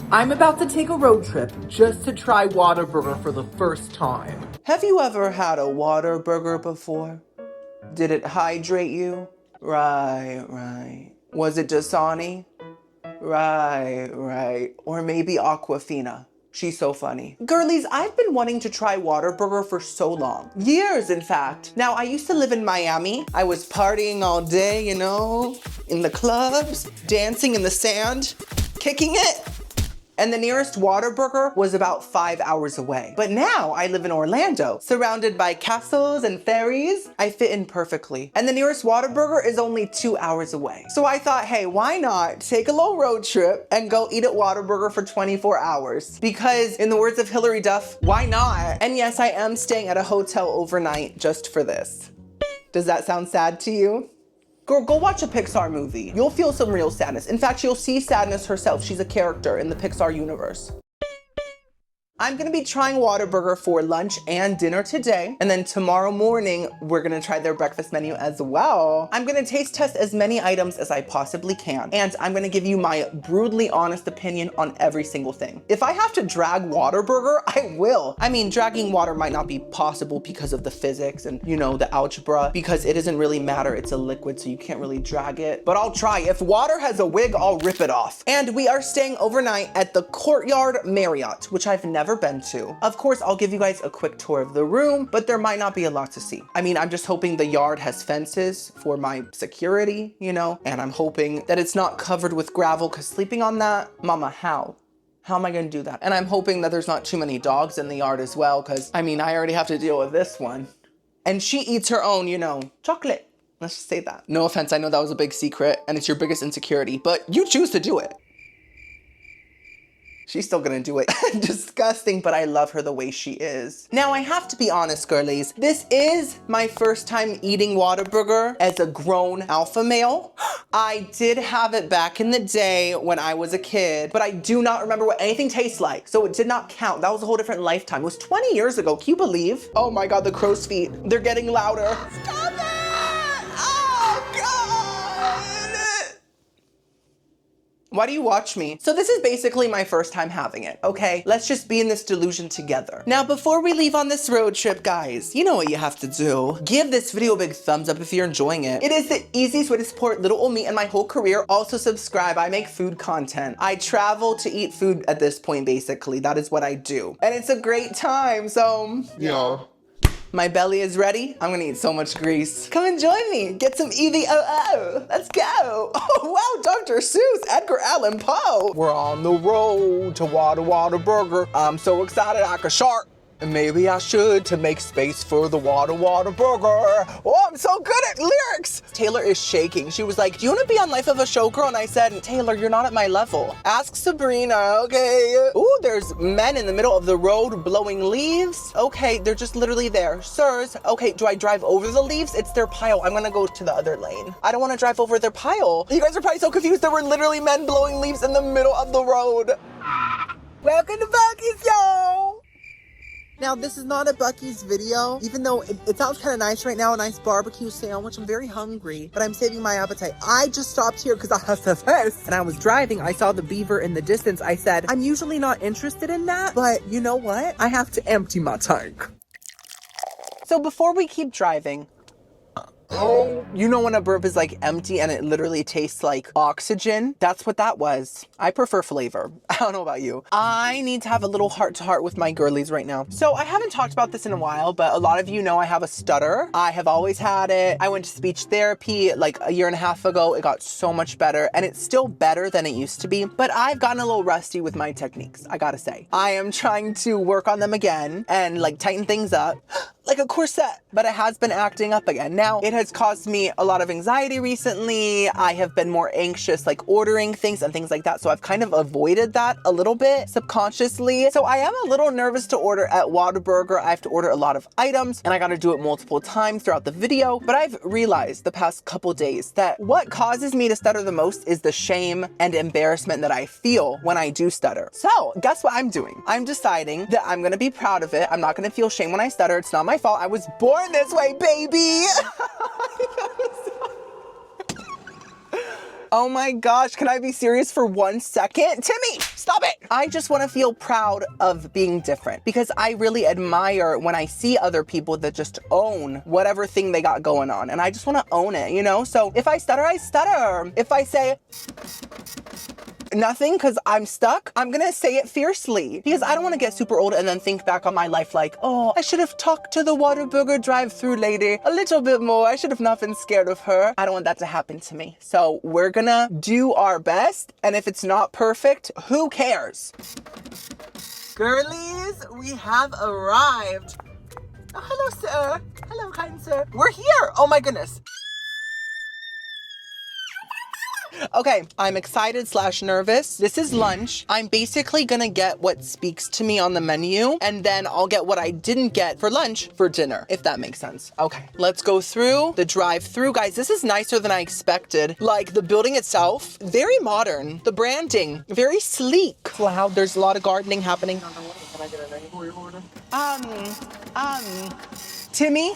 I'm about to take a road trip just to try Whataburger for the first time. Have you ever had a Whataburger before? Did it hydrate you? Right. Was it Dasani? Right. Or maybe Aquafina. She's so funny. Girlies, I've been wanting to try Whataburger for so long. Years, in fact. Now, I used to live in Miami. I was partying all day, you know, in the clubs, dancing in the sand, kicking it. And the nearest Whataburger was about 5 hours away. But now I live in Orlando, surrounded by castles and ferries. I fit in perfectly. And the nearest Whataburger is only 2 hours away. So I thought, hey, why not take a little road trip and go eat at Whataburger for 24 hours? Because in the words of Hilary Duff, why not? And yes, I am staying at a hotel overnight just for this. Does that sound sad to you? Girl, go watch a Pixar movie. You'll feel some real sadness. In fact, you'll see sadness herself. She's a character in the Pixar universe. I'm gonna be trying Whataburger for lunch and dinner today. And then tomorrow morning, we're gonna try their breakfast menu as well. I'm gonna taste test as many items as I possibly can. And I'm gonna give you my brutally honest opinion on every single thing. If I have to drag Whataburger, I will. I mean, dragging water might not be possible because of the physics and, you know, the algebra, because it doesn't really matter. It's a liquid, so you can't really drag it. But I'll try. If water has a wig, I'll rip it off. And we are staying overnight at the Courtyard Marriott, which I've never been to. Of course, I'll give you guys a quick tour of the room, but there might not be a lot to see. I mean, I'm just hoping the yard has fences for my security, you know, and I'm hoping that it's not covered with gravel, because sleeping on that, mama, how? How am I gonna do that? And I'm hoping that there's not too many dogs in the yard as well, because I mean, I already have to deal with this one. And she eats her own, you know, chocolate. Let's just say that. No offense, I know that was a big secret and it's your biggest insecurity, but you choose to do it. She's still gonna do it. Disgusting, but I love her the way she is. Now, I have to be honest, girlies. This is my first time eating Whataburger as a grown alpha male. I did have it back in the day when I was a kid, but I do not remember what anything tastes like, so it did not count. That was a whole different lifetime. It was 20 years ago, can you believe? Oh my God, the crow's feet. They're getting louder. Stop it! Oh God! Why do you watch me? So this is basically my first time having it, okay? Let's just be in this delusion together. Now, before we leave on this road trip, guys, you know what you have to do. Give this video a big thumbs up if you're enjoying it. It is the easiest way to support little old me and my whole career. Also subscribe, I make food content. I travel to eat food at this point, basically. That is what I do. And it's a great time, so yeah. My belly is ready. I'm gonna eat so much grease. Come and join me. Get some EVOO. Let's go. Oh, wow, Dr. Seuss, Edgar Allan Poe. We're on the road to Whataburger. I'm so excited I could shark. And maybe I should to make space for the Whataburger. Oh, I'm so good at lyrics. Taylor is shaking. She was like, do you want to be on Life of a Showgirl? And I said, Taylor, you're not at my level. Ask Sabrina, okay? Ooh, there's men in the middle of the road blowing leaves. Okay, they're just literally there. Sirs, okay, do I drive over the leaves? It's their pile. I'm gonna go to the other lane. I don't want to drive over their pile. You guys are probably so confused. There were literally men blowing leaves in the middle of the road. Welcome to Bucky's, y'all. Now, this is not a Bucky's video, even though it sounds kind of nice right now, a nice barbecue sandwich. I'm very hungry, but I'm saving my appetite. I just stopped here because I have to piss. And I was driving, I saw the beaver in the distance. I said, I'm usually not interested in that, but you know what? I have to empty my tank. So before we keep driving, oh, you know when a burp is like empty and it literally tastes like oxygen? That's what that was. I prefer flavor. I don't know about you. I need to have a little heart-to-heart with my girlies right now. So I haven't talked about this in a while, but a lot of you know I have a stutter. I have always had it. I went to speech therapy like a year and a half ago. It got so much better and it's still better than it used to be, but I've gotten a little rusty with my techniques, I gotta say. I am trying to work on them again and like tighten things up like a corset, but it has been acting up again. Now, it has caused me a lot of anxiety recently. I have been more anxious, like ordering things and things like that. So I've kind of avoided that a little bit subconsciously. So I am a little nervous to order at Whataburger. I have to order a lot of items and I got to do it multiple times throughout the video. But I've realized the past couple days that what causes me to stutter the most is the shame and embarrassment that I feel when I do stutter. So guess what I'm doing? I'm deciding that I'm going to be proud of it. I'm not going to feel shame when I stutter. It's not my fault. I was born this way, baby. Oh my gosh, can I be serious for 1 second? Timmy, stop it. I just want to feel proud of being different because I really admire when I see other people that just own whatever thing they got going on. And I just want to own it, you know? So if I stutter, I stutter. If I say nothing because I'm stuck, I'm gonna say it fiercely because I don't want to get super old and then think back on my life like, oh, I should have talked to the Whataburger drive-through lady a little bit more. I should have not been scared of her. I don't want that to happen to me. So we're gonna do our best, and if it's not perfect, who cares? Girlies, we have arrived. Oh, hello, sir. Hello, kind sir. We're here. Oh my goodness. Okay, I'm excited / nervous. This is lunch. I'm basically gonna get what speaks to me on the menu, and then I'll get what I didn't get for lunch for dinner, if that makes sense. Okay, let's go through the drive-through. Guys, this is nicer than I expected. Like, the building itself, very modern. The branding, very sleek. Loud, there's a lot of gardening happening. Can I get a name for your order? Timmy?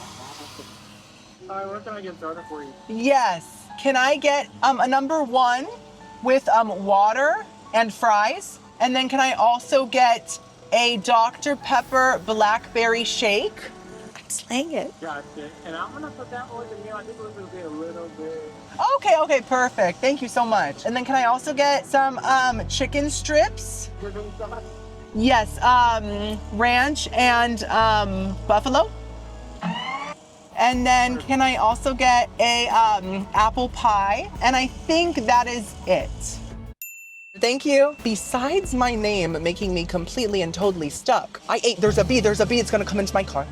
Alright, what can I get started for you? Yes. Can I get a number 1 with water and fries? And then can I also get a Dr. Pepper blackberry shake? I'm slaying it. Gotcha. And I'm gonna put that order in. I think it will be a little bit. Okay, perfect. Thank you so much. And then can I also get some chicken strips? We're doing sauce? Yes, ranch and buffalo. And then can I also get a apple pie? And I think that is it. Thank you. Besides my name making me completely and totally stuck, I ate, there's a bee, it's gonna come into my car.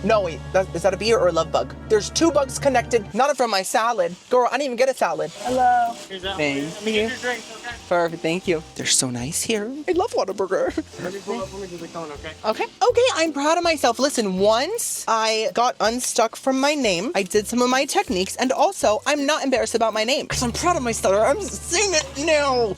No wait, is that a bee or a love bug? There's 2 bugs connected, not from my salad. Girl, I didn't even get a salad. Hello. Here's that. Thank Let me you. get your drinks, okay? Perfect, thank you. They're so nice here. I love Whataburger. Let me pull up for me to the cone, okay? Okay, I'm proud of myself. Listen, once I got unstuck from my name, I did some of my techniques, and also I'm not embarrassed about my name because I'm proud of my stutter. I'm saying it now.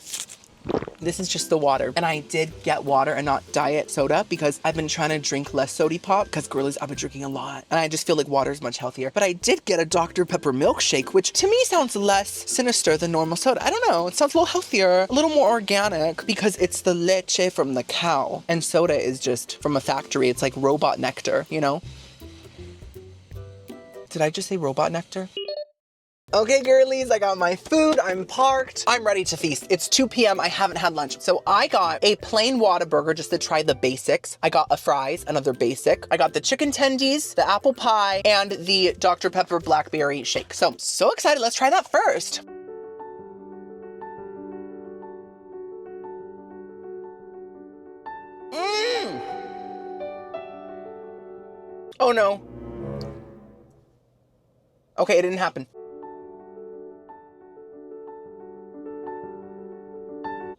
This is just the water. And I did get water and not diet soda because I've been trying to drink less sody pop because girlies, I've been drinking a lot. And I just feel like water is much healthier. But I did get a Dr. Pepper milkshake, which to me sounds less sinister than normal soda. I don't know. It sounds a little healthier, a little more organic because it's the leche from the cow. And soda is just from a factory. It's like robot nectar, you know? Did I just say robot nectar? Okay, girlies, I got my food, I'm parked, I'm ready to feast. It's 2 p.m., I haven't had lunch. So I got a plain Whataburger just to try the basics. I got a fries, another basic. I got the chicken tendies, the apple pie, and the Dr. Pepper blackberry shake. So excited, let's try that first. Oh no. Okay, it didn't happen.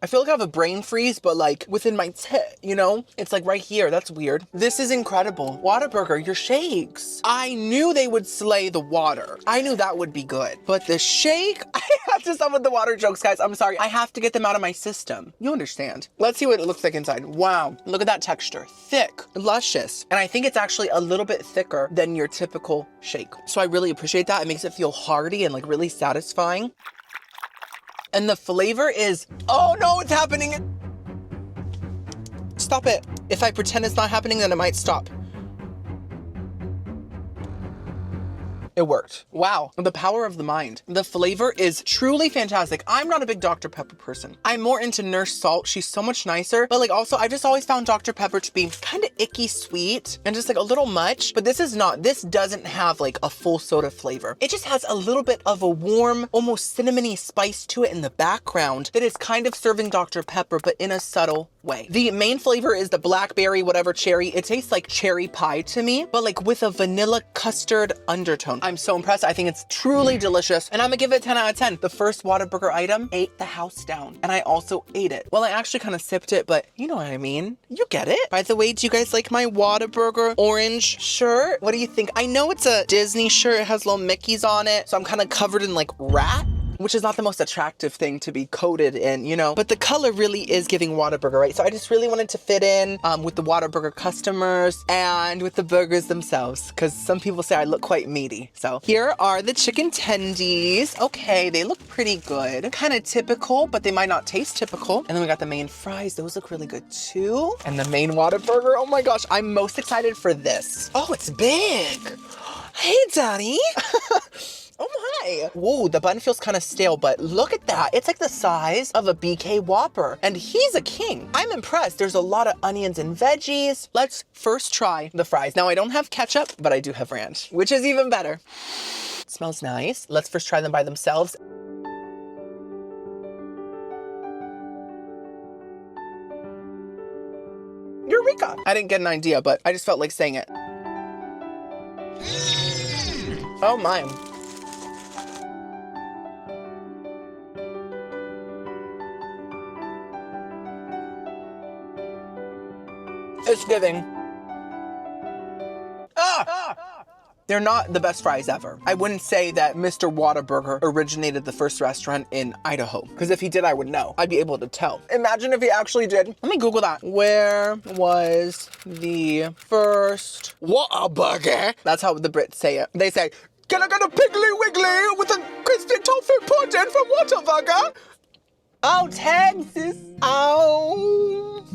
I feel like I have a brain freeze, but like within my tit, you know? It's like right here, that's weird. This is incredible. Whataburger, your shakes. I knew they would slay the water. I knew that would be good. But the shake, I have to stop with the water jokes, guys. I'm sorry, I have to get them out of my system. You understand. Let's see what it looks like inside. Wow, look at that texture. Thick, luscious. And I think it's actually a little bit thicker than your typical shake. So I really appreciate that. It makes it feel hearty and like really satisfying. And the flavor is, oh no, it's happening. Stop it. If I pretend it's not happening, then it might stop. It worked. Wow, the power of the mind. The flavor is truly fantastic. I'm not a big Dr. Pepper person. I'm more into Nurse Salt. She's so much nicer. But like also, I just always found Dr. Pepper to be kind of icky sweet and just like a little much. But this is not. This doesn't have like a full soda flavor. It just has a little bit of a warm, almost cinnamony spice to it in the background that is kind of serving Dr. Pepper, but in a subtle way. The main flavor is the blackberry, whatever cherry. It tastes like cherry pie to me, but like with a vanilla custard undertone. I'm so impressed. I think it's truly delicious. And I'm gonna give it 10 out of 10. The first Whataburger item ate the house down. And I also ate it. Well, I actually kind of sipped it, but you know what I mean. You get it. By the way, do you guys like my Whataburger orange shirt? What do you think? I know it's a Disney shirt. It has little Mickeys on it. So I'm kind of covered in like rat which is not the most attractive thing to be coated in, you know, but the color really is giving Whataburger, right? So I just really wanted to fit in with the Whataburger customers and with the burgers themselves, because some people say I look quite meaty. So here are the chicken tendies. Okay, they look pretty good. Kind of typical, but they might not taste typical. And then we got the main fries. Those look really good too. And the main Whataburger. Oh my gosh, I'm most excited for this. Oh, it's big. Hey, Daddy. Oh my. Whoa, the bun feels kind of stale, but look at that. It's like the size of a BK Whopper, and he's a king. I'm impressed. There's a lot of onions and veggies. Let's first try the fries. Now, I don't have ketchup, but I do have ranch, which is even better. It smells nice. Let's first try them by themselves. Eureka! I didn't get an idea, but I just felt like saying it. Oh my. It's giving. They're not the best fries ever. I wouldn't say that Mr. Whataburger originated the first restaurant in Idaho, because if he did, I would know. I'd be able to tell. Imagine if he actually did. Let me Google that. Where was the first Whataburger? That's how the Brits say it. They say, "Can I get a Piggly Wiggly with a crispy tofu pudding from Whataburger?" Oh, Texas. Oh.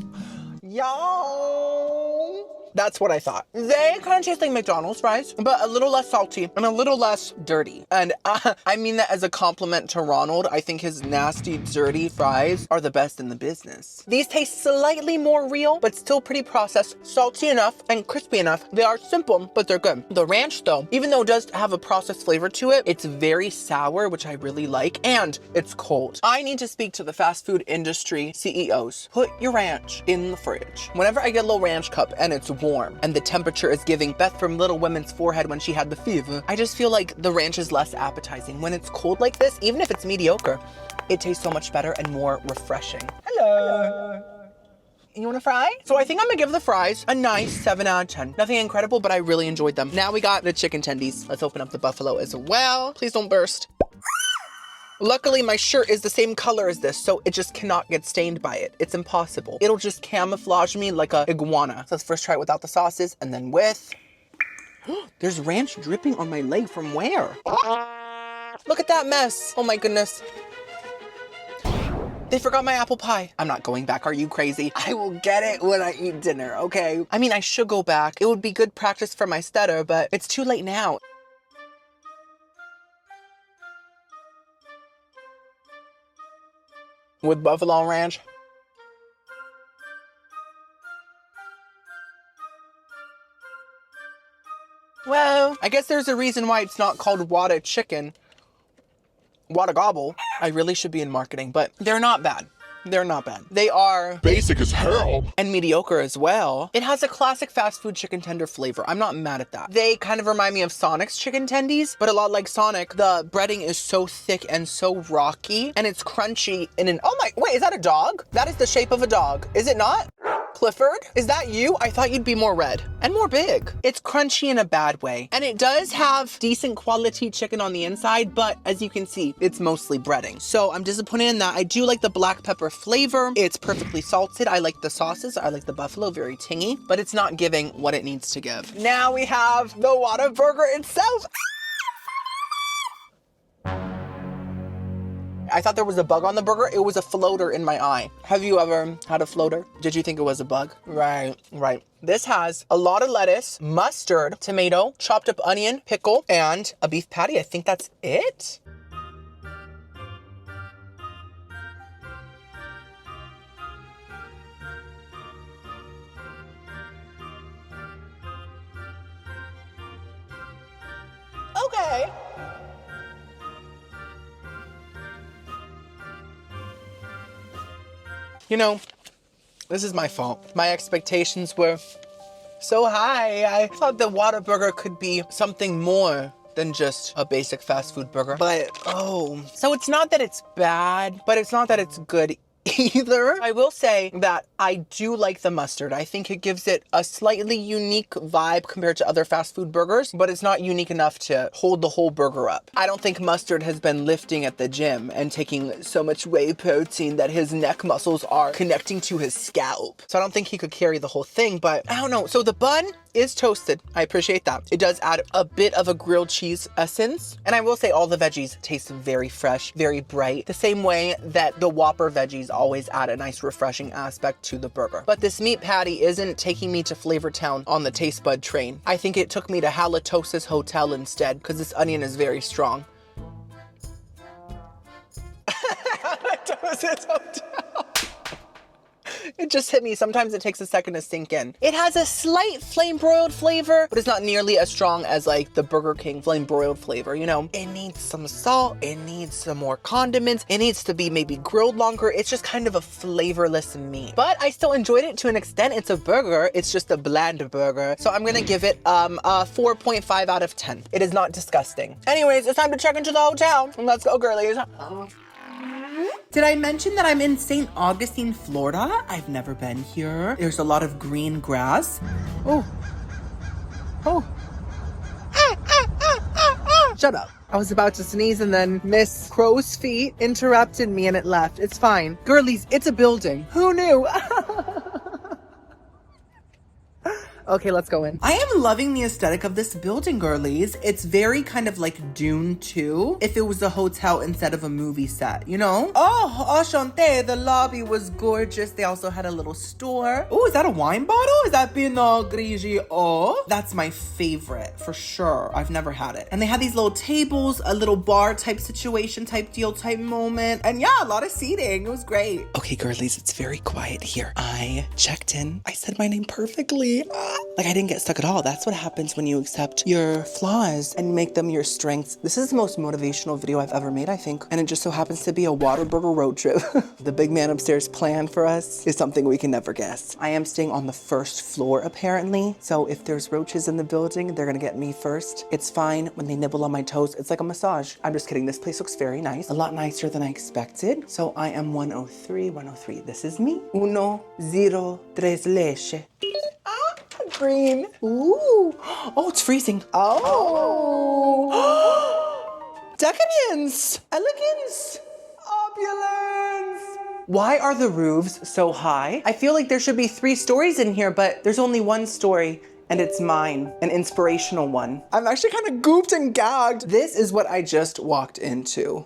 Yo. That's what I thought. They kind of taste like McDonald's fries, but a little less salty and a little less dirty. And I mean that as a compliment to Ronald. I think his nasty, dirty fries are the best in the business. These taste slightly more real, but still pretty processed, salty enough and crispy enough. They are simple, but they're good. The ranch though, even though it does have a processed flavor to it, it's very sour, which I really like, and it's cold. I need to speak to the fast food industry CEOs. Put your ranch in the fridge. Whenever I get a little ranch cup and it's warm and the temperature is giving Beth from Little Women's forehead when she had the fever, I just feel like the ranch is less appetizing. When it's cold like this, even if it's mediocre, it tastes so much better and more refreshing. Hello. You want a fry? So I think I'm gonna give the fries a nice 7 out of 10. Nothing incredible, but I really enjoyed them. Now we got the chicken tendies. Let's open up the buffalo as well. Please don't burst. Luckily, my shirt is the same color as this, so it just cannot get stained by it. It's impossible. It'll just camouflage me like a iguana. So let's first try it without the sauces and then with. There's ranch dripping on my leg from where? Look at that mess. Oh my goodness. They forgot my apple pie. I'm not going back. Are you crazy? I will get it when I eat dinner, okay? I mean, I should go back. It would be good practice for my stutter, but it's too late now. With buffalo ranch. Well, I guess there's a reason why it's not called Whata chicken. Whata gobble. I really should be in marketing, but they're not bad. They're not bad. They are basic as hell and mediocre as well. It has a classic fast food chicken tender flavor. I'm not mad at that. They kind of remind me of Sonic's chicken tendies, but a lot like Sonic, the breading is so thick and so rocky, and it's crunchy in an, oh my, wait, is that a dog? That is the shape of a dog. Is it not? Clifford, is that you? I thought you'd be more red and more big. It's crunchy in a bad way. And it does have decent quality chicken on the inside, but as you can see, it's mostly breading. So I'm disappointed in that. I do like the black pepper flavor. It's perfectly salted. I like the sauces. I like the buffalo, very tingy, but it's not giving what it needs to give. Now we have the Whataburger itself. I thought there was a bug on the burger. It was a floater in my eye. Have you ever had a floater? Did you think it was a bug? Right. This has a lot of lettuce, mustard, tomato, chopped up onion, pickle, and a beef patty. I think that's it. Okay. You know, this is my fault. My expectations were so high. I thought the Whataburger could be something more than just a basic fast food burger. But, oh. So it's not that it's bad, but it's not that it's good either. I will say that I do like the mustard. I think it gives it a slightly unique vibe compared to other fast food burgers, but it's not unique enough to hold the whole burger up. I don't think Mustard has been lifting at the gym and taking so much whey protein that his neck muscles are connecting to his scalp. So I don't think he could carry the whole thing, but I don't know. So the bun is toasted. I appreciate that. It does add a bit of a grilled cheese essence. And I will say all the veggies taste very fresh, very bright, the same way that the Whopper veggies always add a nice refreshing aspect to the burger. But this meat patty isn't taking me to Flavor Town on the taste bud train. I think it took me to Halitosis Hotel instead, because this onion is very strong. Halitosis Hotel. It just hit me. Sometimes it takes a second to sink in. It has a slight flame broiled flavor, but it's not nearly as strong as like the Burger King flame broiled flavor, you know? It needs some salt. It needs some more condiments. It needs to be maybe grilled longer. It's just kind of a flavorless meat. But I still enjoyed it to an extent. It's a burger. It's just a bland burger. So I'm gonna give it a 4.5 out of 10. It is not disgusting. Anyways, it's time to check into the hotel. Let's go, girlies. Did I mention that I'm in St. Augustine, Florida? I've never been here. There's a lot of green grass. Oh. Shut up. I was about to sneeze and then Miss Crow's Feet interrupted me and it left. It's fine. Girlies, it's a building. Who knew? Okay, let's go in. I am loving the aesthetic of this building, girlies. It's very kind of like Dune 2, if it was a hotel instead of a movie set, you know? Oh, enchanté. The lobby was gorgeous. They also had a little store. Oh, is that a wine bottle? Is that Pinot Grigio? That's my favorite, for sure. I've never had it. And they had these little tables, a little bar type situation, type deal, type moment. And yeah, a lot of seating. It was great. Okay, girlies, it's very quiet here. I checked in. I said my name perfectly. Like I didn't get stuck at all. That's what happens when you accept your flaws and make them your strengths. This is the most motivational video I've ever made, I think. And it just so happens to be a Whataburger road trip. The big man upstairs plan for us is something we can never guess. I am staying on the first floor apparently. So if there's roaches in the building, they're gonna get me first. It's fine when they nibble on my toes. It's like a massage. I'm just kidding. This place looks very nice. A lot nicer than I expected. So I am 103. This is me. 103 leche. Green. Ooh. Oh, it's freezing. Oh. Decadence. Elegance. Opulence. Why are the roofs so high? I feel like there should be 3 stories in here, but there's only 1 story. And it's mine, an inspirational one. I'm actually kind of gooped and gagged. This is what I just walked into.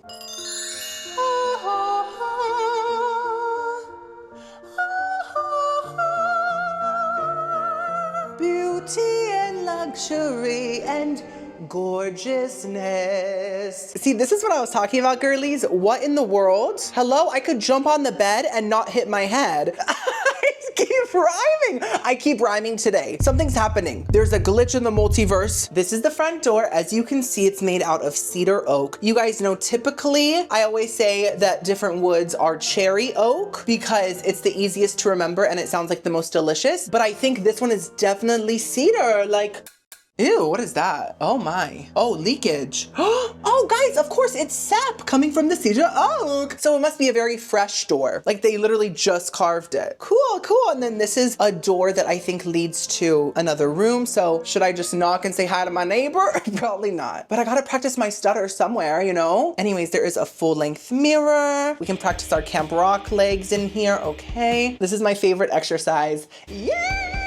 Beauty and luxury and gorgeousness. See, this is what I was talking about, girlies. What in the world? Hello, I could jump on the bed and not hit my head. I keep rhyming today. Something's happening. There's a glitch in the multiverse. This is the front door. As you can see, it's made out of cedar oak. You guys know, typically, I always say that different woods are cherry oak because it's the easiest to remember and it sounds like the most delicious. But I think this one is definitely cedar. Like, ew, what is that? Oh my. Oh, leakage. Oh guys, of course it's sap coming from the cedar oak. So it must be a very fresh door. Like they literally just carved it. Cool. And then this is a door that I think leads to another room. So should I just knock and say hi to my neighbor? Probably not. But I gotta practice my stutter somewhere, you know? Anyways, there is a full-length mirror. We can practice our Camp Rock legs in here, okay? This is my favorite exercise. Yeah!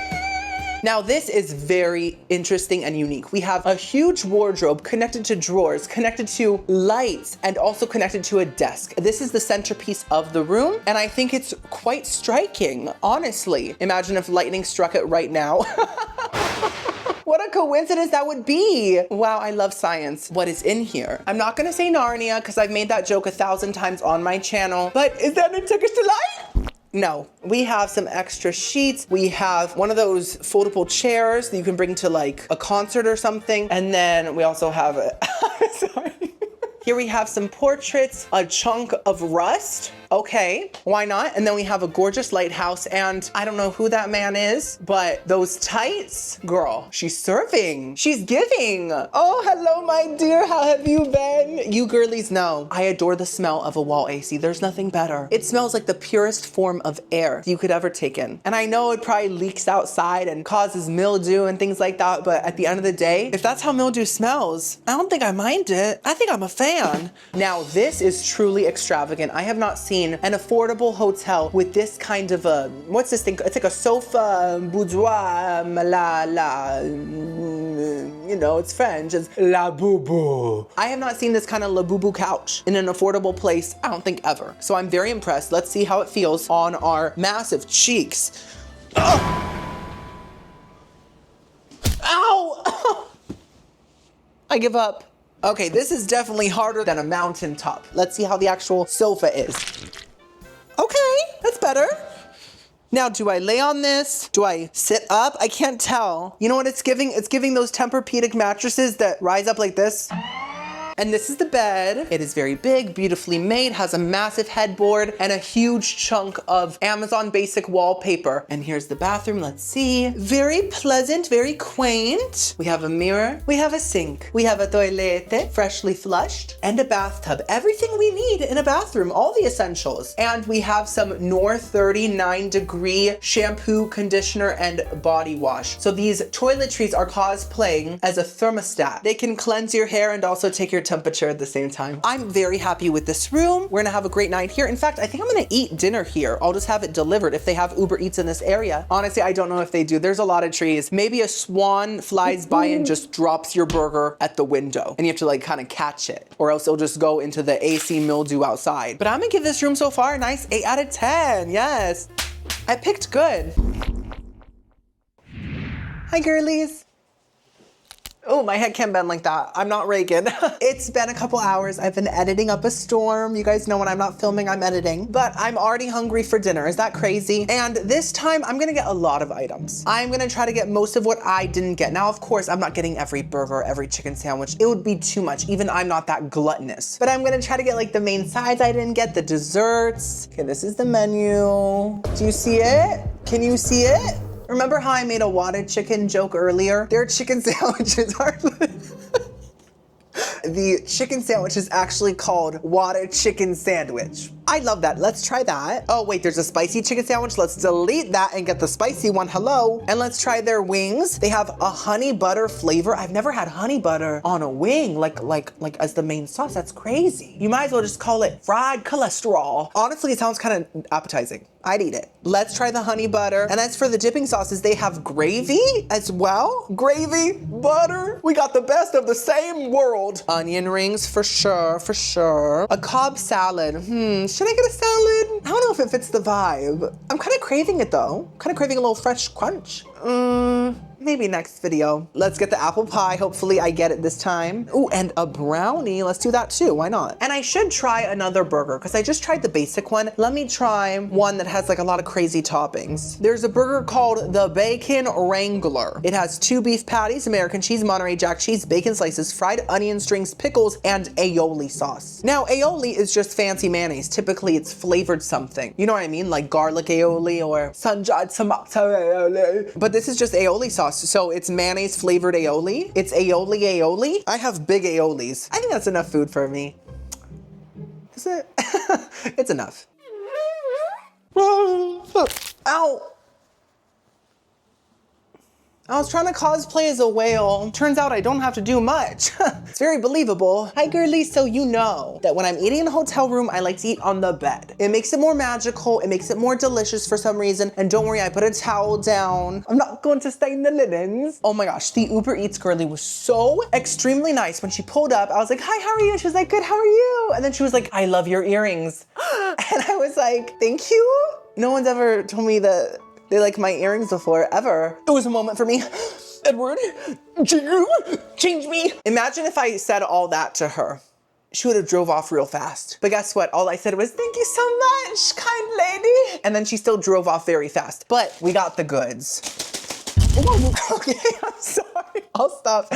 Now this is very interesting and unique. We have a huge wardrobe connected to drawers, connected to lights, and also connected to a desk. This is the centerpiece of the room, and I think it's quite striking, honestly. Imagine if lightning struck it right now. What a coincidence that would be. Wow, I love science. What is in here? I'm not gonna say Narnia because I've made that joke 1,000 times on my channel, but is that a ticket to life? No, we have some extra sheets. We have one of those foldable chairs that you can bring to like a concert or something. And then we also have, sorry. Here we have some portraits, a chunk of rust. Okay, why not? And then we have a gorgeous lighthouse, and I don't know who that man is, but those tights, girl, she's serving. She's giving. Oh, hello, my dear. How have you been? You girlies know. I adore the smell of a wall AC. There's nothing better. It smells like the purest form of air you could ever take in. And I know it probably leaks outside and causes mildew and things like that, but at the end of the day, if that's how mildew smells, I don't think I mind it. I think I'm a fan. Now, this is truly extravagant. I have not seen an affordable hotel with this kind of a, what's this thing? It's like a sofa, boudoir, you know, it's French, it's la boubou. I have not seen this kind of la boubou couch in an affordable place, I don't think ever. So I'm very impressed. Let's see how it feels on our massive cheeks. Oh. Ow! I give up. Okay, this is definitely harder than a mountaintop. Let's see how the actual sofa is. Okay, that's better. Now, do I lay on this? Do I sit up? I can't tell. You know what it's giving? It's giving those Tempur-Pedic mattresses that rise up like this. And this is the bed. It is very big, beautifully made, has a massive headboard and a huge chunk of Amazon basic wallpaper. And here's the bathroom, let's see. Very pleasant, very quaint. We have a mirror, we have a sink, we have a toilette, freshly flushed, and a bathtub. Everything we need in a bathroom, all the essentials. And we have some Nor 39-degree shampoo, conditioner, and body wash. So these toiletries are cosplaying as a thermostat. They can cleanse your hair and also take your temperature at the same time. I'm very happy with this room. We're gonna have a great night here. In fact, I think I'm gonna eat dinner here. I'll just have it delivered if they have Uber Eats in this area. Honestly, I don't know if they do. There's a lot of trees. Maybe a swan flies by and just drops your burger at the window and you have to like kind of catch it, or else it'll just go into the AC mildew outside. But I'm gonna give this room so far a nice 8 out of 10. Yes, I picked good. Hi, girlies. Oh, my head can't bend like that. I'm not Reagan. It's been a couple hours. I've been editing up a storm. You guys know when I'm not filming, I'm editing. But I'm already hungry for dinner. Is that crazy? And this time, I'm gonna get a lot of items. I'm gonna try to get most of what I didn't get. Now, of course, I'm not getting every burger, every chicken sandwich. It would be too much. Even I'm not that gluttonous. But I'm gonna try to get like the main sides I didn't get, the desserts. Okay, this is the menu. Do you see it? Can you see it? Remember how I made a water chicken joke earlier? Their chicken sandwiches are... The chicken sandwich is actually called water chicken sandwich. I love that. Let's try that. Oh wait, there's a spicy chicken sandwich. Let's delete that and get the spicy one. Hello. And let's try their wings. They have a honey butter flavor. I've never had honey butter on a wing, like as the main sauce. That's crazy. You might as well just call it fried cholesterol. Honestly, it sounds kind of appetizing. I'd eat it. Let's try the honey butter. And as for the dipping sauces, they have gravy as well. Gravy, butter. We got the best of the same world. Onion rings for sure, for sure. A Cobb salad. Should I get a salad? I don't know if it fits the vibe. I'm kind of craving it though. Kind of craving a little fresh crunch. Maybe next video. Let's get the apple pie. Hopefully I get it this time. Ooh, and a brownie. Let's do that too. Why not? And I should try another burger because I just tried the basic one. Let me try one that has like a lot of crazy toppings. There's a burger called the Bacon Wrangler. It has 2 beef patties, American cheese, Monterey Jack cheese, bacon slices, fried onion strings, pickles, and aioli sauce. Now, aioli is just fancy mayonnaise. Typically, it's flavored something. You know what I mean? Like garlic aioli or sun-dried tomato aioli. But this is just aioli sauce. So it's mayonnaise flavored aioli. It's aioli. I have big aiolis. I think that's enough food for me. Is it? It's enough. Ow. I was trying to cosplay as a whale. Turns out I don't have to do much. It's very believable. Hi girlies, so you know that when I'm eating in a hotel room, I like to eat on the bed. It makes it more magical, it makes it more delicious for some reason. And don't worry, I put a towel down. I'm not going to stain the linens. Oh my gosh, the Uber Eats girlie was so extremely nice. When she pulled up, I was like, hi, how are you? She was like, good, how are you? And then she was like, I love your earrings. And I was like, thank you. No one's ever told me that they like my earrings before, ever. It was a moment for me. Edward, change me. Imagine if I said all that to her. She would have drove off real fast. But guess what? All I said was, thank you so much, kind lady. And then she still drove off very fast. But we got the goods. Okay, I'm sorry. I'll stop.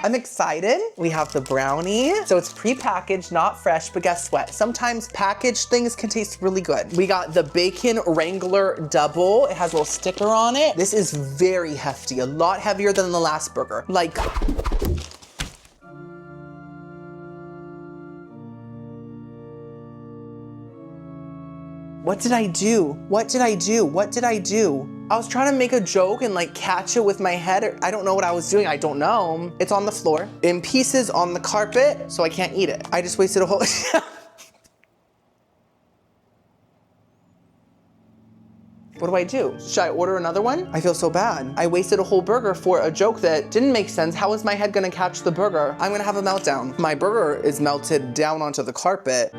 I'm excited. We have the brownie. So it's pre-packaged, not fresh, but guess what? Sometimes packaged things can taste really good. We got the Bacon Wrangler Double. It has a little sticker on it. This is very hefty, a lot heavier than the last burger. Like, what did I do? What did I do? What did I do? I was trying to make a joke and like catch it with my head. I don't know what I was doing. I don't know. It's on the floor in pieces on the carpet, so I can't eat it. I just wasted a whole, What do I do? Should I order another one? I feel so bad. I wasted a whole burger for a joke that didn't make sense. How is my head gonna catch the burger? I'm gonna have a meltdown. My burger is melted down onto the carpet.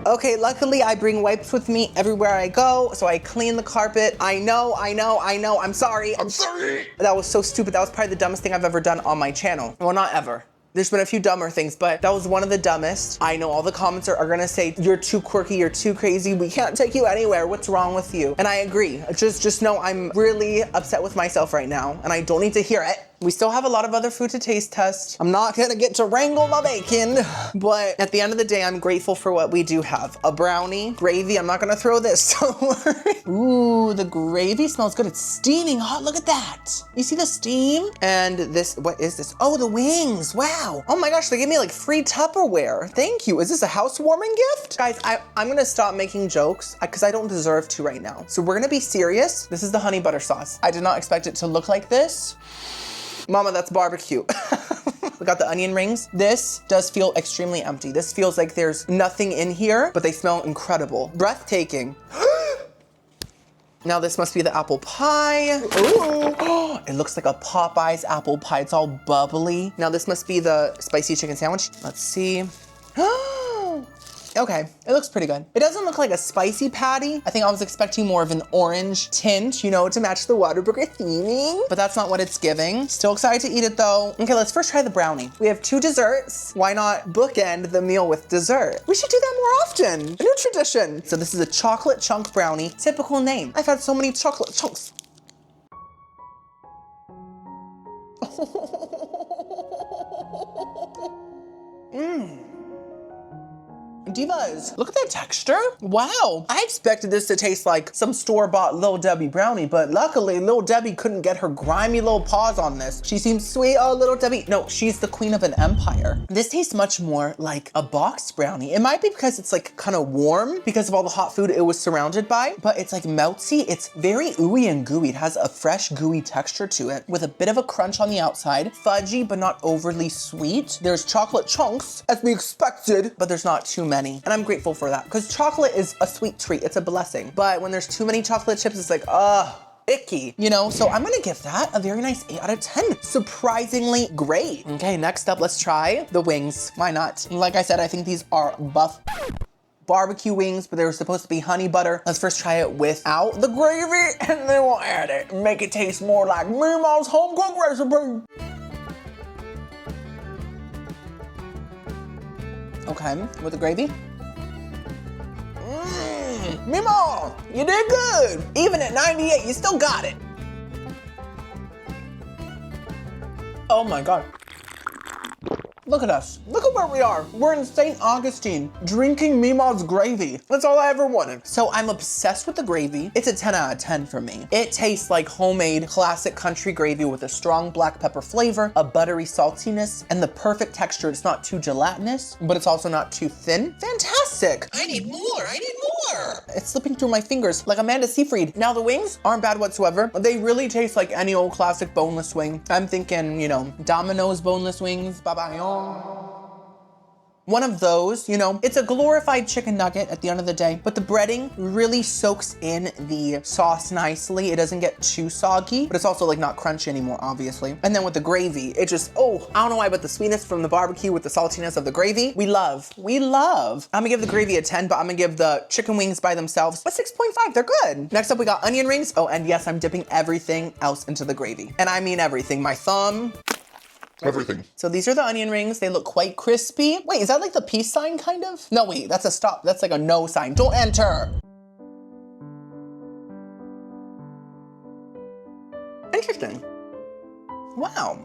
Okay, luckily I bring wipes with me everywhere I go, so I clean the carpet. I know, I'm sorry. I'm sorry. That was so stupid. That was probably the dumbest thing I've ever done on my channel. Well, not ever. There's been a few dumber things, but that was one of the dumbest. I know all the comments are gonna say, you're too quirky, you're too crazy, we can't take you anywhere, what's wrong with you? And I agree. Just know I'm really upset with myself right now, and I don't need to hear it. We still have a lot of other food to taste test. I'm not gonna get to wrangle my bacon, but at the end of the day, I'm grateful for what we do have. A brownie, gravy, I'm not gonna throw this, don't worry. Ooh, the gravy smells good. It's steaming hot, look at that. You see the steam? And this, what is this? Oh, the wings, wow. Oh my gosh, they gave me like free Tupperware. Thank you, is this a housewarming gift? Guys, I'm gonna stop making jokes because I don't deserve to right now. So we're gonna be serious. This is the honey butter sauce. I did not expect it to look like this. Mama, that's barbecue. We got the onion rings. This does feel extremely empty. This feels like there's nothing in here, but they smell incredible. Breathtaking. Now this must be the apple pie. Ooh, it looks like a Popeye's apple pie. It's all bubbly. Now this must be the spicy chicken sandwich. Let's see. Okay, it looks pretty good. It doesn't look like a spicy patty. I think I was expecting more of an orange tint, you know, to match the Whataburger theming, but that's not what it's giving. Still excited to eat it though. Okay, let's first try the brownie. We have 2 desserts. Why not bookend the meal with dessert? We should do that more often. A new tradition. So this is a chocolate chunk brownie. Typical name. I've had so many chocolate chunks. Divas, look at that texture. Wow, I expected this to taste like some store-bought Lil Debbie brownie, but luckily Lil Debbie couldn't get her grimy little paws on this. She seems sweet, oh, Little Debbie. No, she's the queen of an empire. This tastes much more like a boxed brownie. It might be because it's like kind of warm because of all the hot food it was surrounded by, but it's like melty. It's very ooey and gooey. It has a fresh gooey texture to it with a bit of a crunch on the outside, fudgy, but not overly sweet. There's chocolate chunks as we expected, but there's not too many. And I'm grateful for that because chocolate is a sweet treat. It's a blessing. But when there's too many chocolate chips, it's like, icky, you know? So I'm gonna give that a very nice 8 out of 10. Surprisingly great. Okay, next up, let's try the wings. Why not? Like I said, I think these are buff barbecue wings, but they were supposed to be honey butter. Let's first try it without the gravy and then we'll add it. Make it taste more like Mama's home cooked recipe. Okay, with the gravy. Mima, you did good. Even at 98, you still got it. Oh my God. Look at us. Look at where we are. We're in St. Augustine, drinking Mima's gravy. That's all I ever wanted. So I'm obsessed with the gravy. It's a 10 out of 10 for me. It tastes like homemade classic country gravy with a strong black pepper flavor, a buttery saltiness, and the perfect texture. It's not too gelatinous, but it's also not too thin. Fantastic. I need more. It's slipping through my fingers like Amanda Seyfried. Now the wings aren't bad whatsoever. They really taste like any old classic boneless wing. I'm thinking, you know, Domino's boneless wings, Babayon. One of those, you know, it's a glorified chicken nugget at the end of the day, but the breading really soaks in the sauce nicely. It doesn't get too soggy, but it's also like not crunchy anymore, obviously. And then with the gravy, it just, oh, I don't know why, but the sweetness from the barbecue with the saltiness of the gravy, we love. I'm gonna give the gravy a 10, but I'm gonna give the chicken wings by themselves a 6.5, they're good. Next up, we got onion rings. Oh, and yes, I'm dipping everything else into the gravy. And I mean everything, my thumb, everything. So these are the onion rings. They look quite crispy. Wait, is that like the peace sign kind of? No, wait, that's a stop. That's like a no sign. Don't enter. Interesting. Wow.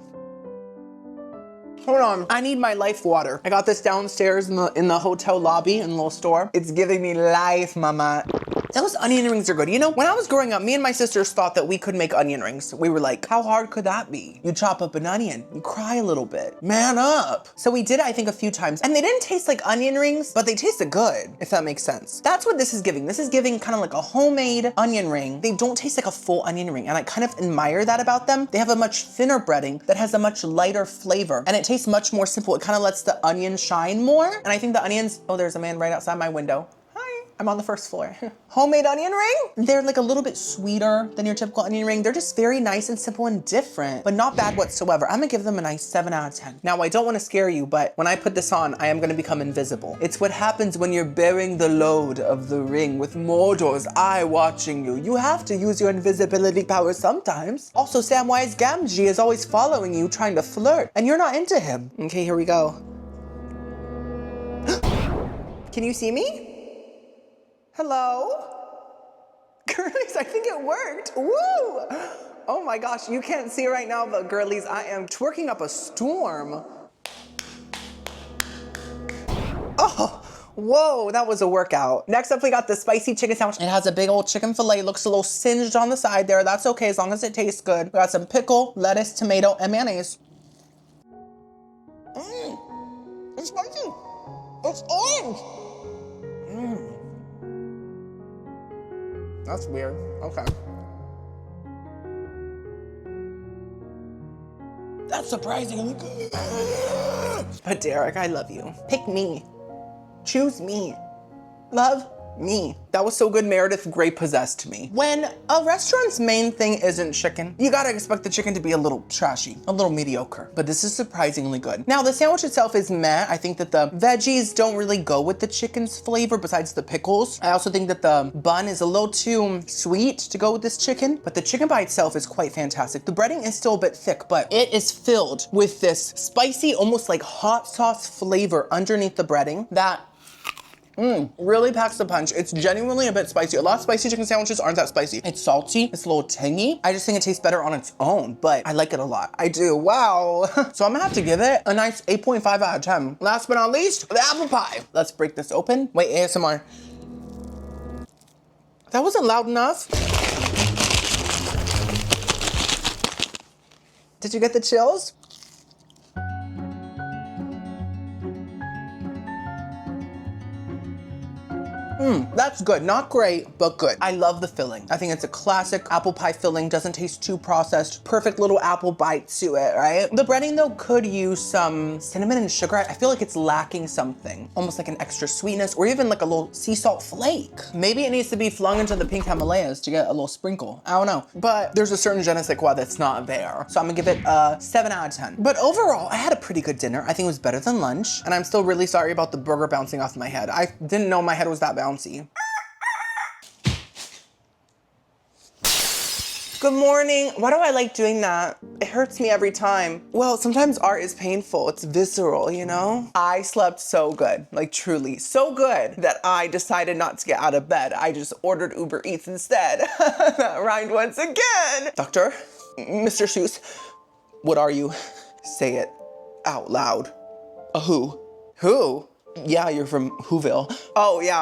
Hold on, I need my life water. I got this downstairs in the hotel lobby in the little store. It's giving me life, mama. Those onion rings are good. You know, when I was growing up, me and my sisters thought that we could make onion rings. We were like, how hard could that be? You chop up an onion, you cry a little bit. Man up. So we did it, I think, a few times. And they didn't taste like onion rings, but they tasted good, if that makes sense. That's what this is giving. This is giving kind of like a homemade onion ring. They don't taste like a full onion ring. And I kind of admire that about them. They have a much thinner breading that has a much lighter flavor. And it tastes much more simple. It kind of lets the onion shine more. And I think the onions, oh, there's a man right outside my window. I'm on the first floor. Homemade onion ring? They're like a little bit sweeter than your typical onion ring. They're just very nice and simple and different, but not bad whatsoever. I'm gonna give them a nice 7 out of 10. Now, I don't wanna scare you, but when I put this on, I am gonna become invisible. It's what happens when you're bearing the load of the ring with Mordor's eye watching you. You have to use your invisibility power sometimes. Also, Samwise Gamgee is always following you, trying to flirt, and you're not into him. Okay, here we go. Can you see me? Hello? Girlies, I think it worked. Woo! Oh my gosh, you can't see right now, but girlies, I am twerking up a storm. Oh, whoa, that was a workout. Next up, we got the spicy chicken sandwich. It has a big old chicken filet. Looks a little singed on the side there. That's okay, as long as it tastes good. We got some pickle, lettuce, tomato, and mayonnaise. It's spicy. It's orange. That's weird. Okay. That's surprisingly good. But Derek, I love you. Pick me. Choose me. Love me. That was so good, Meredith Grey possessed me. When a restaurant's main thing isn't chicken, you gotta expect the chicken to be a little trashy, a little mediocre, but this is surprisingly good. Now, the sandwich itself is meh. I think that the veggies don't really go with the chicken's flavor besides the pickles. I also think that the bun is a little too sweet to go with this chicken, but the chicken by itself is quite fantastic. The breading is still a bit thick, but it is filled with this spicy, almost like hot sauce flavor underneath the breading that really packs the punch. It's genuinely a bit spicy. A lot of spicy chicken sandwiches aren't that spicy. It's salty, it's a little tangy. I just think it tastes better on its own, but I like it a lot. I do, wow. So I'm gonna have to give it a nice 8.5 out of 10. Last but not least, the apple pie. Let's break this open. Wait, ASMR. That wasn't loud enough. Did you get the chills? That's good. Not great, but good. I love the filling. I think it's a classic apple pie filling. Doesn't taste too processed. Perfect little apple bite to it, right? The breading though could use some cinnamon and sugar. I feel like it's lacking something. Almost like an extra sweetness or even like a little sea salt flake. Maybe it needs to be flung into the pink Himalayas to get a little sprinkle. I don't know. But there's a certain je ne sais quoi that's not there. So I'm gonna give it a 7 out of 10. But overall, I had a pretty good dinner. I think it was better than lunch. And I'm still really sorry about the burger bouncing off my head. I didn't know my head was that bouncy. Good morning. Why do I like doing that? It hurts me every time. Well, sometimes art is painful. It's visceral, you know? I slept so good, like truly so good that I decided not to get out of bed. I just ordered Uber Eats instead. That rhymed once again. Doctor, Mr. Seuss, what are you? Say it out loud. A who? Who? Yeah, you're from Whoville. Oh yeah,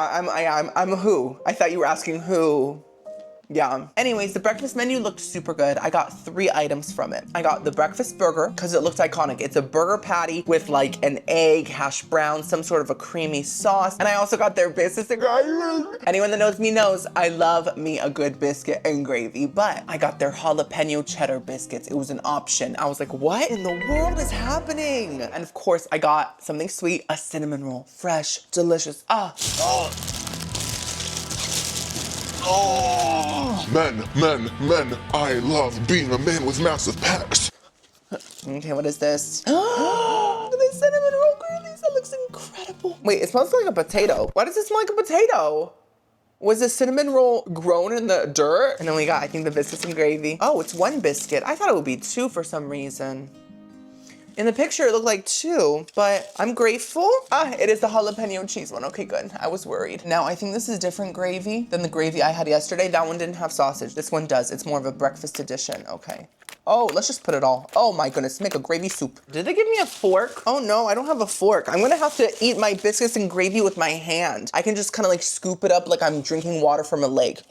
I'm a who. I thought you were asking who. Yeah. Anyways, the breakfast menu looked super good. I got 3 items from it. I got the breakfast burger because it looked iconic. It's a burger patty with like an egg, hash brown, some sort of a creamy sauce. And I also got their biscuits and gravy. Anyone that knows me knows I love me a good biscuit and gravy, but I got their jalapeno cheddar biscuits. It was an option. I was like, what in the world is happening? And of course I got something sweet, a cinnamon roll, fresh, delicious. Men, I love being a man with massive pecs. Okay, what is this? Look at this cinnamon roll, girlies. That looks incredible. Wait, it smells like a potato. Why does it smell like a potato? Was the cinnamon roll grown in the dirt? And then we got, I think, the biscuits and gravy. Oh, it's 1 biscuit. I thought it would be 2 for some reason. In the picture, it looked like 2, but I'm grateful. It is the jalapeno cheese one. Okay, good. I was worried. Now, I think this is different gravy than the gravy I had yesterday. That one didn't have sausage. This one does. It's more of a breakfast edition. Okay. Oh, let's just put it all. Oh my goodness, make a gravy soup. Did they give me a fork? Oh no, I don't have a fork. I'm gonna have to eat my biscuits and gravy with my hand. I can just kind of like scoop it up like I'm drinking water from a lake.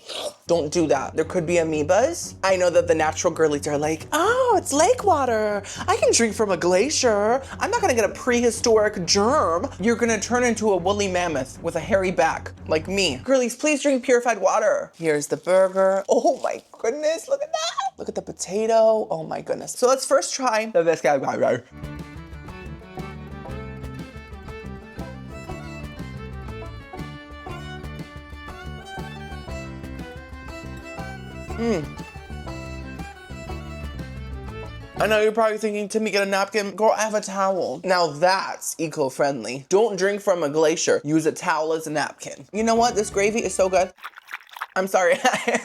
Don't do that. There could be amoebas. I know that the natural girlies are like, oh, it's lake water. I can drink from a glacier. I'm not gonna get a prehistoric germ. You're gonna turn into a woolly mammoth with a hairy back, like me. Girlies, please drink purified water. Here's the burger. Oh my goodness, look at that. Look at the potato. Oh my goodness. So let's first try the biscuit. I know you're probably thinking, Timmy, get a napkin. Girl, I have a towel. Now that's eco-friendly. Don't drink from a glacier. Use a towel as a napkin. You know what? This gravy is so good. I'm sorry,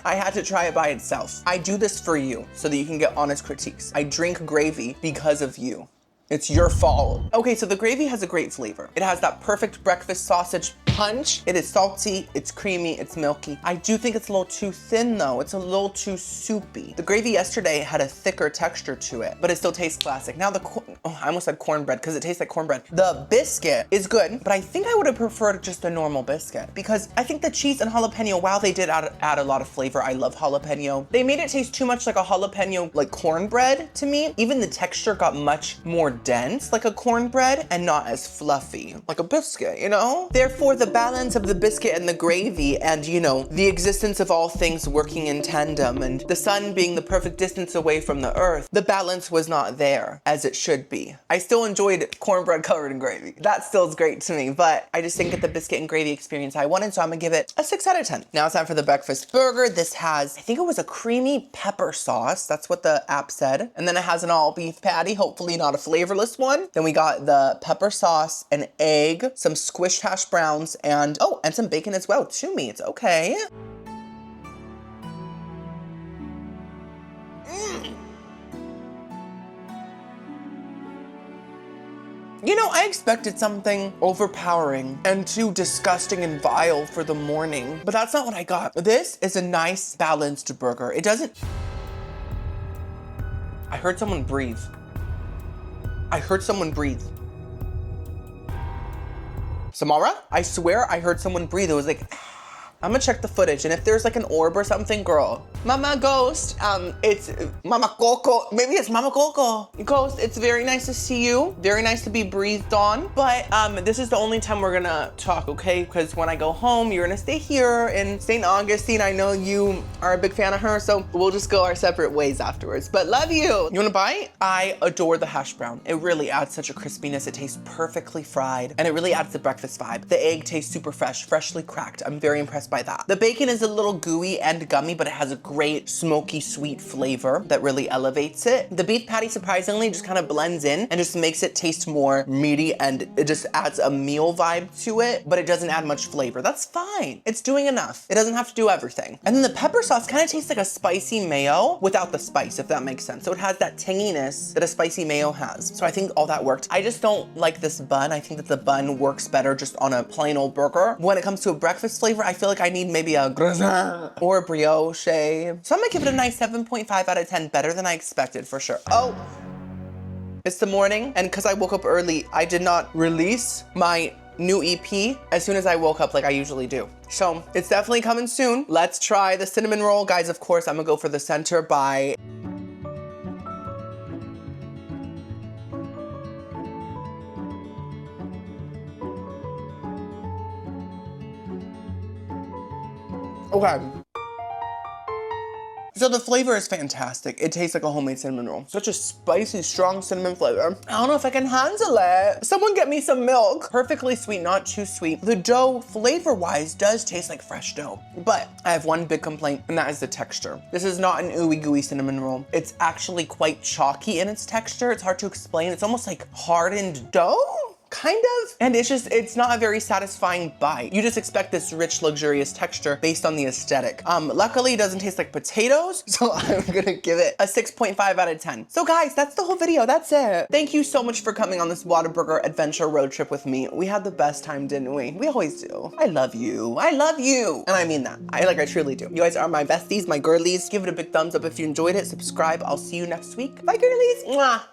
I had to try it by itself. I do this for you so that you can get honest critiques. I drink gravy because of you. It's your fault. Okay, so the gravy has a great flavor. It has that perfect breakfast sausage punch. It is salty, it's creamy, it's milky. I do think it's a little too thin though. It's a little too soupy. The gravy yesterday had a thicker texture to it, but it still tastes classic. Now I almost said cornbread because it tastes like cornbread. The biscuit is good, but I think I would have preferred just a normal biscuit because I think the cheese and jalapeno, while they did add a lot of flavor, I love jalapeno. They made it taste too much like a jalapeno, like cornbread to me. Even the texture got much more dense like a cornbread and not as fluffy like a biscuit, you know? Therefore, the balance of the biscuit and the gravy and, you know, the existence of all things working in tandem and the sun being the perfect distance away from the earth, the balance was not there as it should be. I still enjoyed cornbread covered in gravy. That still is great to me, but I just didn't get the biscuit and gravy experience I wanted, so I'm gonna give it a 6 out of 10. Now it's time for the breakfast burger. This has, I think it was a creamy pepper sauce. That's what the app said. And then it has an all beef patty, hopefully not a flavorless one. Then we got the pepper sauce, an egg, some squished hash browns, and some bacon as well. To me, it's okay. You know, I expected something overpowering and too disgusting and vile for the morning, but that's not what I got. This is a nice, balanced burger. It doesn't... I heard someone breathe. I heard someone breathe. Samara? I swear I heard someone breathe. It was like... I'm gonna check the footage, and if there's like an orb or something, girl. Mama Ghost, it's Mama Coco. Maybe it's Mama Coco. Ghost, it's very nice to see you. Very nice to be breathed on. But this is the only time we're gonna talk, okay? Because when I go home, you're gonna stay here in St. Augustine. I know you are a big fan of her, so we'll just go our separate ways afterwards. But love you. You wanna bite? I adore the hash brown. It really adds such a crispiness. It tastes perfectly fried, and it really adds the breakfast vibe. The egg tastes super fresh, freshly cracked. I'm very impressed by that. The bacon is a little gooey and gummy, but it has a great smoky sweet flavor that really elevates it. The beef patty surprisingly just kind of blends in and just makes it taste more meaty, and it just adds a meal vibe to it, but it doesn't add much flavor. That's fine. It's doing enough. It doesn't have to do everything. And then the pepper sauce kind of tastes like a spicy mayo without the spice, if that makes sense. So it has that tanginess that a spicy mayo has. So I think all that worked. I just don't like this bun. I think that the bun works better just on a plain old burger. When it comes to a breakfast flavor, I feel like I need maybe a croissant or a brioche. So I'm gonna give it a nice 7.5 out of 10, better than I expected for sure. Oh, it's the morning, and because I woke up early, I did not release my new EP as soon as I woke up like I usually do. So it's definitely coming soon. Let's try the cinnamon roll. Guys, of course, I'm gonna go for the center by... Okay. So the flavor is fantastic. It tastes like a homemade cinnamon roll. Such a spicy, strong cinnamon flavor. I don't know if I can handle it. Someone get me some milk. Perfectly sweet, not too sweet. The dough, flavor-wise, does taste like fresh dough. But I have one big complaint, and that is the texture. This is not an ooey gooey cinnamon roll. It's actually quite chalky in its texture. It's hard to explain. It's almost like hardened dough? kind of. And it's not a very satisfying bite. You just expect this rich, luxurious texture based on the aesthetic. Luckily it doesn't taste like potatoes, so I'm gonna give it a 6.5 out of 10. So guys, that's the whole video, that's it. Thank you so much for coming on this Whataburger adventure road trip with me. We had the best time, didn't we? We always do. I love you. I love you. And I mean that. I truly do. You guys are my besties, my girlies. Give it a big thumbs up if you enjoyed it. Subscribe. I'll see you next week. Bye, girlies. Mwah.